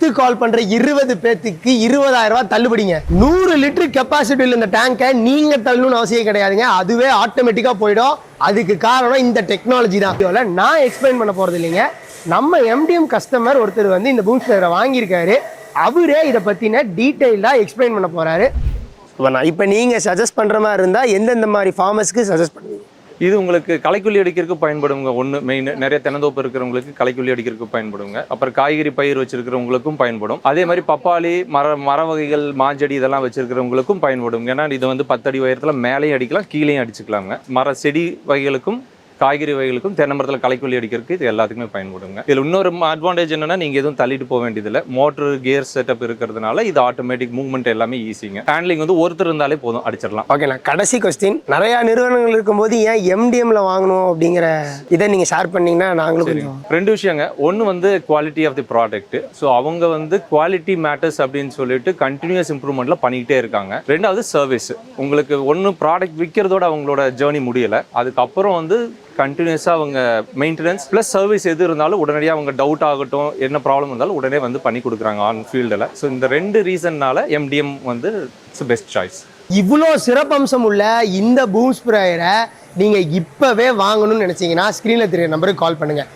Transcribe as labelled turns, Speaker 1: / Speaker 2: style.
Speaker 1: First கால் பண்ற 20 பேத்துக்கு 20,000 ரூபாய் தள்ளுபடிங்க. 100 லிட்டர் கெப்பாசிட்டியில் இந்த டேங்கை நீங்க தள்ளணும்னு அவசியம் கிடையாதுங்க. அதுவே ஆட்டோமேட்டிக்கா போயிடும். அதுக்கு காரணம் இந்த டெக்னாலஜி தான். நான் எக்ஸ்பிளைன் பண்ண போறது இல்லைங்க. நம்ம எம்டிஎம் கஸ்டமர் ஒருத்தர் வந்து இந்த பூம் ஸ்ப்ரேயரை வாங்கியிருக்காரு. அவரே இதை பத்தின டீட்டெயிலா எக்ஸ்பிளைன் பண்ண போறாரு. இப்போ நீங்க சஜஸ்ட் பண்ற மாதிரி இருந்தா எந்தெந்த மாதிரி ஃபார்மர்ஸ்க்கு சஜஸ்ட் பண்ணுவீங்க?
Speaker 2: இது உங்களுக்கு களைக்கொல்லி அடிக்கிறதுக்கு பயன்படுங்க. ஒன்று மெயின், நிறைய தென்னந்தோப்பு இருக்கிறவங்களுக்கு களைக்கொல்லி அடிக்கிறதுக்கு பயன்படுங்க. அப்புறம் காய்கறி பயிர் வச்சிருக்கிறவங்களுக்கும் பயன்படும். அதே மாதிரி பப்பாளி மர வகைகள் மாஞ்செடி இதெல்லாம் வச்சிருக்கிறவங்களுக்கும் பயன்படும். ஏன்னா இது வந்து 10 அடி உயரத்தில் மேலேயும் அடிக்கலாம், கீழேயும் அடிச்சுக்கலாங்க. மர செடி வகைகளுக்கும் காய்கறி வகைகளுக்கும் தென்னை மரத்தில் களைக்கொல்லி அடிக்கிறதுக்கு இது எல்லாத்துக்குமே பயன்படுங்க. இதில் இன்னொரு அட்வான்டேஜ் என்னன்னா, நீங்கள் எதுவும் தள்ளிட்டு போக வேண்டியதில்லை. மோட்டர் கியர் செட்டப் இருக்கிறதுனால இது ஆட்டோமேட்டிக் மூவ்மெண்ட் எல்லாமே ஈஸிங்க. ஹேண்ட்லிங் வந்து ஒருத்தர் இருந்தாலே போதும், அடிச்சிடலாம்.
Speaker 1: ஓகேண்ணா, கடைசி கொஸ்டின். நிறைய நிறுவனங்கள் இருக்கும்போது ஏன் எம்டிஎம்ல வாங்கணும் அப்படிங்கிற இதை நீங்க ஷேர் பண்ணீங்கன்னா நாங்களும் கொஞ்சம்.
Speaker 2: 2 விஷயங்க. ஒன்று வந்து quality of the product. So அவங்க வந்து குவாலிட்டி மேட்டர்ஸ் அப்படின்னு சொல்லிட்டு கண்டினியூஸ் இம்ப்ரூவ்மெண்ட்ல பண்ணிக்கிட்டே இருக்காங்க. 2வது சர்வீஸ். உங்களுக்கு ஒன்று ப்ராடக்ட் விற்கிறதோட அவங்களோட ஜேர்னி முடியலை. அதுக்கப்புறம் வந்து கண்டினியூஸாக அவங்க மெயின்டெனன்ஸ் ப்ளஸ் சர்வீஸ் எது இருந்தாலும் உடனடியாக அவங்க டவுட் ஆகட்டும், என்ன ப்ராப்ளம் இருந்தாலும் உடனே வந்து பண்ணி கொடுக்குறாங்க ஆன் ஃபீல்டில். ஸோ இந்த 2 ரீசன்னால எம்டிஎம் வந்து இட்ஸ் பெஸ்ட் சாய்ஸ்.
Speaker 1: இவ்வளோ சிறப்பம்சம் உள்ள இந்த பூம் ஸ்ப்ரேயரை நீங்க இப்பவே வாங்கணும்னு நினைச்சீங்கன்னா ஸ்கிரீன்ல தெரிய நம்பருக்கு கால் பண்ணுங்க.